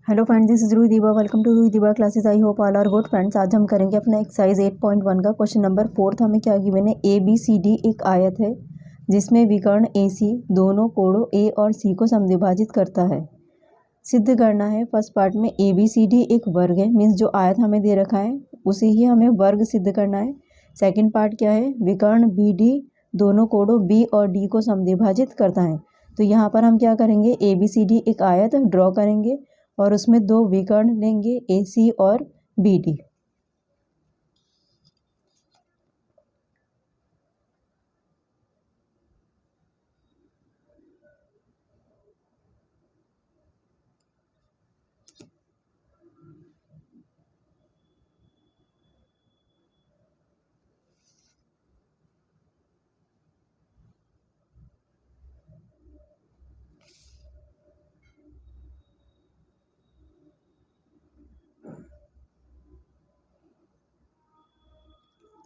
Hello friends, this is Roohi Deeba. Welcome to Roohi Deeba classes. I hope all are good friends. आज हम करेंगे अपना exercise 8.1 का क्वेश्चन नंबर 4। हमें क्या गिवन है, ए बी सी डी एक आयत है जिसमें विकर्ण ए सी दोनों कोणों ए और सी को समद्विभाजित करता है। सिद्ध करना है। फर्स्ट पार्ट में ए बी सी डी एक वर्ग है, मीन्स जो आयत हमें दे रखा है उसे ही हमें वर्ग सिद्ध करना है। सेकेंड पार्ट क्या है, विकर्ण बी डी दोनों कोणों बी और डी को समद्विभाजित करता है। तो यहाँ पर हम क्या करेंगे, ए बी सी डी एक आयत ड्रॉ करेंगे और उसमें दो विकर्ण लेंगे, ए सी और बी डी।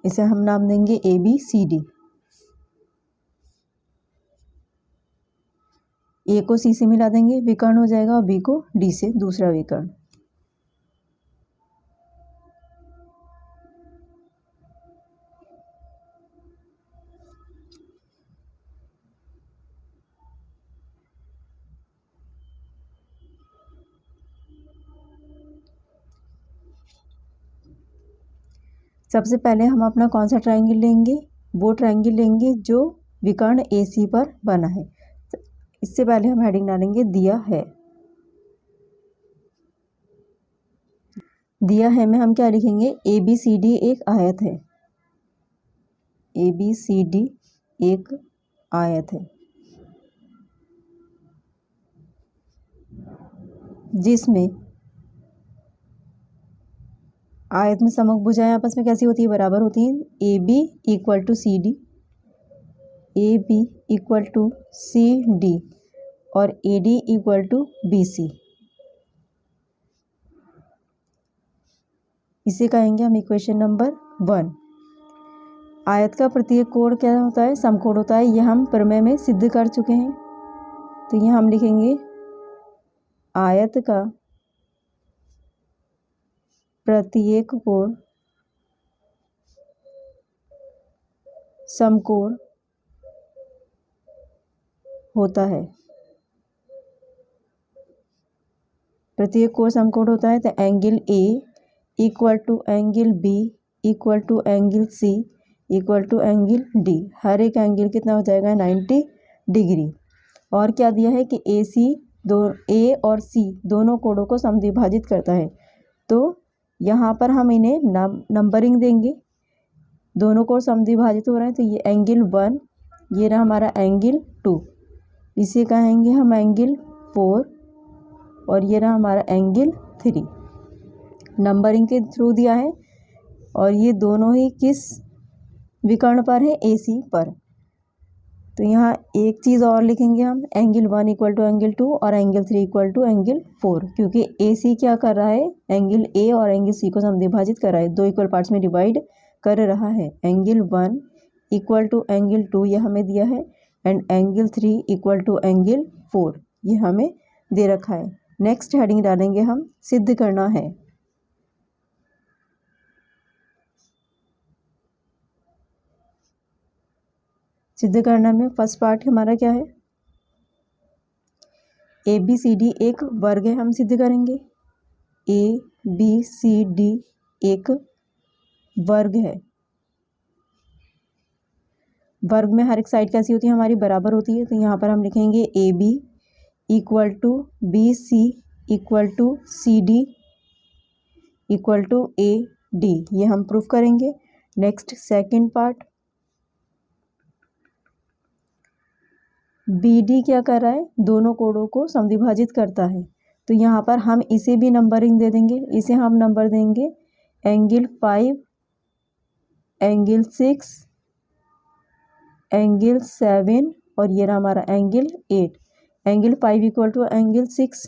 इसे हम नाम देंगे ए बी सी डी। ए को सी से मिला देंगे, विकर्ण हो जाएगा, और बी को डी से दूसरा विकर्ण। सबसे पहले हम अपना कौन सा ट्रायंगल लेंगे, वो ट्रायंगल लेंगे जो विकर्ण ए सी पर बना है। इससे पहले हम हेडिंग डालेंगे दिया है। दिया है में हम क्या लिखेंगे, ए बी सी डी एक आयत है। ए बी सी डी एक आयत है जिसमें आयत में समभुजाएं आपस में कैसी होती है, बराबर होती हैं। A B equal to C D, A B equal to C D और A D equal to B C. इसे कहेंगे हम इक्वेशन नंबर 1। आयत का प्रत्येक कोण क्या होता है, समकोण होता है। यह हम प्रमेय में सिद्ध कर चुके हैं। तो यहाँ हम लिखेंगे आयत का प्रत्येक कोण समकोण होता है। प्रत्येक कोण समकोण होता है। तो angle A equal to angle B equal to angle C equal to angle D. हर एक एंगल कितना हो जाएगा, 90 डिग्री। और क्या दिया है कि ए सी दो ए और सी दोनों कोणों को समद्विभाजित करता है। तो यहाँ पर हम इन्हें नंबरिंग देंगे। दोनों कोण समद्विभाजित हो रहे हैं, तो ये एंगल 1, ये रहा हमारा एंगल 2, इसे कहेंगे हम एंगल 4, और ये रहा हमारा एंगल 3। नंबरिंग के थ्रू दिया है। और ये दोनों ही किस विकर्ण पर है, ए सी पर। तो यहाँ एक चीज़ और लिखेंगे हम, एंगल 1 इक्वल टू एंगल 2 और एंगल 3 इक्वल टू एंगल 4, क्योंकि ए सी क्या कर रहा है, एंगल ए और एंगल सी को समद्विभाजित कर रहा है, दो इक्वल पार्ट्स में डिवाइड कर रहा है। एंगल 1 इक्वल टू एंगल 2 ये हमें दिया है, and angle 3 equal to angle 4 ये हमें दे रखा है। नेक्स्ट हेडिंग डालेंगे हम, सिद्ध करना है। सिद्ध करना में फर्स्ट पार्ट हमारा क्या है, ए बी सी डी एक वर्ग है, हम सिद्ध करेंगे। ए बी सी डी एक वर्ग है। वर्ग में हर एक साइड कैसी होती है, हमारी बराबर होती है। तो यहाँ पर हम लिखेंगे A B equal to B C equal to C D equal to A D, ये हम प्रूफ करेंगे। Next second part, B D क्या कर रहा है, दोनों कोणों को समद्विभाजित करता है। तो यहाँ पर हम इसे भी नंबरिंग दे देंगे। इसे हम नंबर देंगे एंगल 5, एंगल 6, एंगल 7, और ये रहा हमारा angle 8। Angle 5 equal to angle 6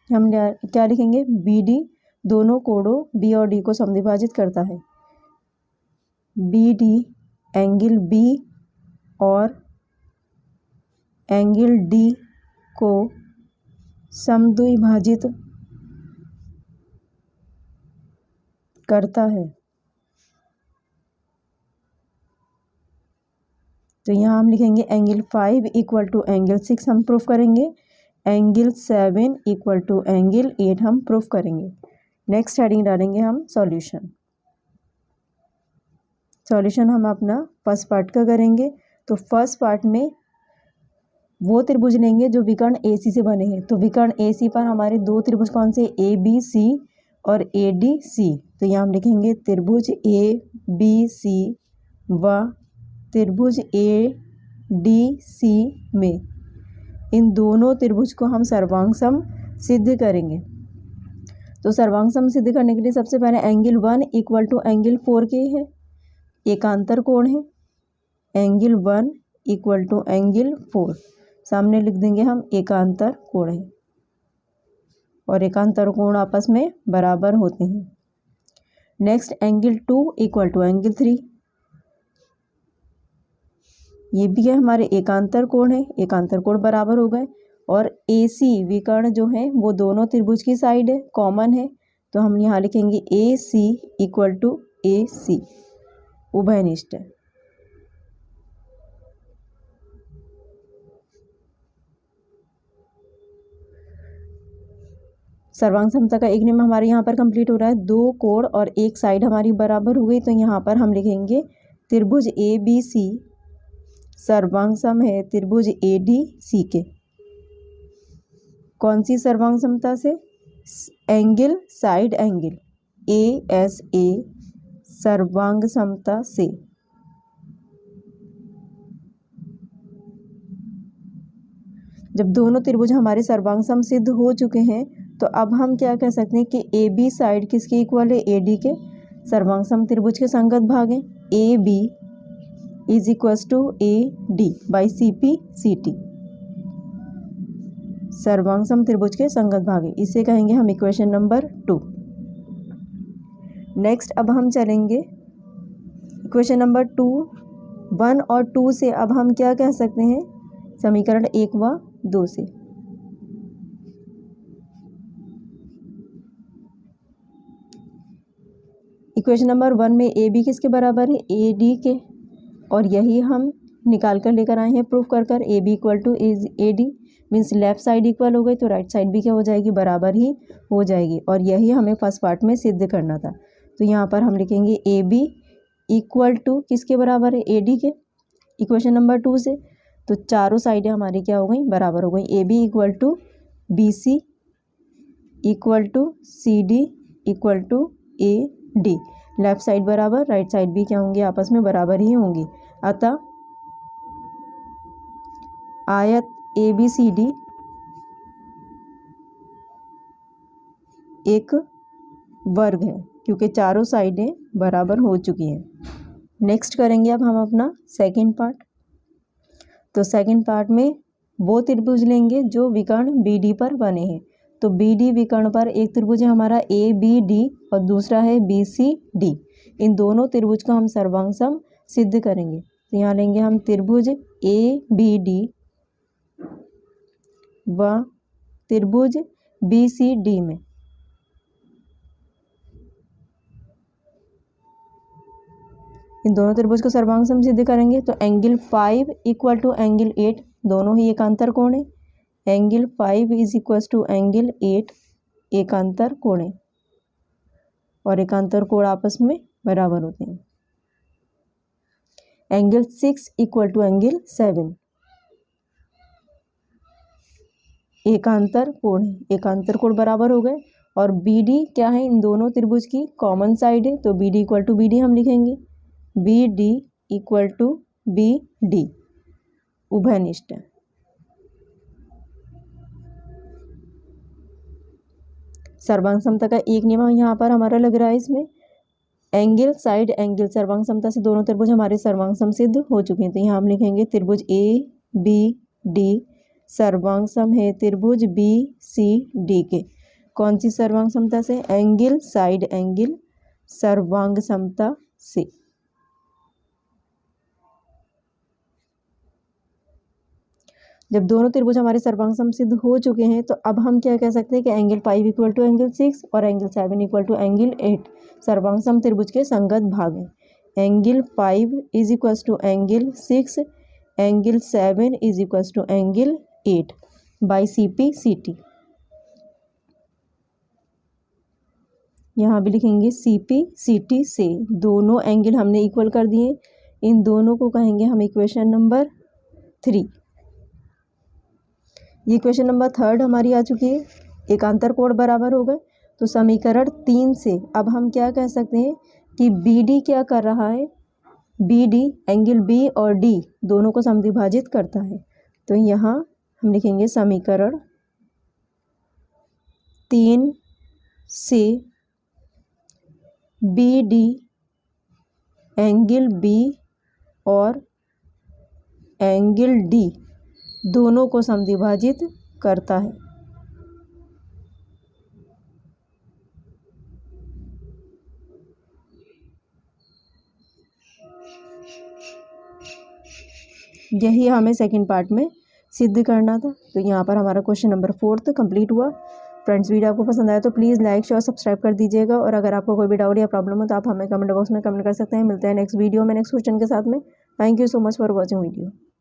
हम क्या लिखेंगे, बी डी दोनों कोणों बी और डी को समद्विभाजित करता है। बी डी एंगल बी और एंगल डी को समद्विभाजित करता है। तो यहाँ हम लिखेंगे एंगल 5 इक्वल टू एंगल 6 हम प्रूफ करेंगे, एंगल 7 इक्वल टू एंगल 8 हम प्रूफ करेंगे। नेक्स्ट हेडिंग डालेंगे हम सॉल्यूशन। सॉल्यूशन हम अपना फर्स्ट पार्ट का करेंगे। तो फर्स्ट पार्ट में वो त्रिभुज लेंगे जो विकर्ण AC से बने हैं। तो विकर्ण AC पर हमारे दो त्रिभुज कौन से, ABC और ADC। तो यहाँ हम लिखेंगे त्रिभुज ABC व त्रिभुज ADC में इन दोनों त्रिभुज को हम सर्वांग सिद्ध करेंगे। तो सर्वांग सिद्ध करने के लिए सबसे पहले एंगल 1 इक्वल टू एंगल 4 के है, एकांतर कोण है। एंगल 1 इक्वल टू एंगल 4 सामने लिख देंगे हम एकांतर कोण है, और एकांतर कोण आपस में बराबर होते हैं। Next angle 2 equal to angle 3, ये भी है हमारे एकांतर कोण है, एकांतर कोण बराबर हो गए। और AC विकर्ण जो है वो दोनों त्रिभुज की साइड है, कॉमन है। तो हम यहाँ लिखेंगे AC इक्वल टू AC, उभयनिष्ठ है। सर्वांग समता का एक नियम हमारे यहाँ पर कंप्लीट हो रहा है। दो कोण और एक साइड हमारी बराबर हो गई। तो यहाँ पर हम लिखेंगे त्रिभुज ABC सर्वांग सम है त्रिभुज ADC के। कौन सी सर्वांग समता से, एंगल साइड एंगल ASA सर्वांग समता से। जब दोनों त्रिभुज हमारे सर्वांग सम सिद्ध हो चुके हैं तो अब हम क्या कह सकते हैं कि AB साइड किसके इक्वल है, AD के। सर्वांग सम त्रिभुज के संगत भाग हैं। AB is equals to AD by CP CT, सर्वांग सम त्रिभुज के संगत भाग है। इसे कहेंगे हम इक्वेशन नंबर 2। नेक्स्ट अब हम चलेंगे इक्वेशन नंबर 2, 1 और 2 से अब हम क्या कह सकते हैं, समीकरण 1 व 2 से। इक्वेशन नंबर 1 में AB किसके बराबर है, AD के, और यही हम निकाल कर लेकर आए हैं प्रूफ कर कर। AB equal to AD means left side equal हो गई तो राइट साइड भी क्या हो जाएगी, बराबर ही हो जाएगी। और यही हमें फर्स्ट पार्ट में सिद्ध करना था। तो यहाँ पर हम लिखेंगे AB इक्वल टू किसके बराबर है, AD के, इक्वेशन नंबर 2 से। तो चारों साइडें हमारी क्या हो गई, बराबर हो गई। AB equal to BC equal to CD equal to AD, left side बराबर, राइट साइड भी क्या होंगे, आपस में बराबर ही होंगी। अतः आयत ABCD एक वर्ग है क्योंकि चारों साइडें बराबर हो चुकी हैं। नेक्स्ट करेंगे अब हम अपना सेकंड पार्ट। तो सेकंड पार्ट में वो त्रिभुज लेंगे जो विकर्ण BD पर बने हैं। तो BD विकर्ण पर एक त्रिभुज है हमारा ABD और दूसरा है BCD। इन दोनों त्रिभुज को हम सर्वांग सम सिद्ध करेंगे। तो यहाँ लेंगे हम त्रिभुज ABD व त्रिभुज BCD में इन दोनों त्रिभुज को सर्वांग सम सिद्ध करेंगे। तो एंगल 5 इक्वल टू एंगल 8 दोनों ही एकांतर कोण है। Angle 5 is equal to angle 8 एकांतर कोण है, और एकांतर कोण आपस में बराबर होते हैं। एंगल 6 इक्वल टू एंगल 7 एकांतर कोण है, एकांतर कोण बराबर हो गए। और BD क्या है, इन दोनों त्रिभुज की कॉमन साइड है। तो BD इक्वल टू BD हम लिखेंगे, BD इक्वल टू BD उभयनिष्ठ है। सर्वांग समता का एक नियम यहाँ पर हमारा लग रहा है इसमें, एंगल साइड एंगल सर्वांग समता से दोनों त्रिभुज हमारे सर्वांग सम सिद्ध हो चुके हैं। तो यहाँ हम लिखेंगे त्रिभुज ABD सर्वांग सम है त्रिभुज BCD के। कौन सी सर्वांग समता से, एंगल साइड एंगल सर्वांग समता से। जब दोनों त्रिभुज हमारे सर्वांग सम सिद्ध हो चुके हैं तो अब हम क्या कह सकते हैं कि एंगल 5 इक्वल टू एंगल 6 और एंगल 7 इक्वल टू एंगल 8 सर्वांग त्रिभुज के संगत भाग हैं। Angle 5 is equals to angle 6, angle 7 is equals to angle 8 by CP/CT। यहाँ भी लिखेंगे CP/CT से दोनों एंगल हमने इक्वल कर दिए, इन दोनों को कहेंगे हम इक्वेशन नंबर 3। ये इक्वेशन नंबर 3 हमारी आ चुकी है। एकांतर कोण बराबर हो गए, तो समीकरण 3 से अब हम क्या कह सकते हैं कि BD क्या कर रहा है, BD एंगल B और D दोनों को समद्विभाजित करता है। तो यहाँ हम लिखेंगे समीकरण 3 से BD एंगल B और एंगल D दोनों को समद्विभाजित करता है। यही हमें सेकंड पार्ट में सिद्ध करना था। तो यहाँ पर हमारा क्वेश्चन नंबर 4 कंप्लीट हुआ। फ्रेंड्स, वीडियो आपको पसंद आया तो प्लीज़ लाइक शेयर सब्सक्राइब कर दीजिएगा, और अगर आपको कोई भी डाउट या प्रॉब्लम हो तो आप हमें कमेंट बॉक्स में कमेंट कर सकते हैं। मिलते हैं नेक्स्ट वीडियो में नेक्स्ट क्वेश्चन के साथ में। Thank you so much for watching video.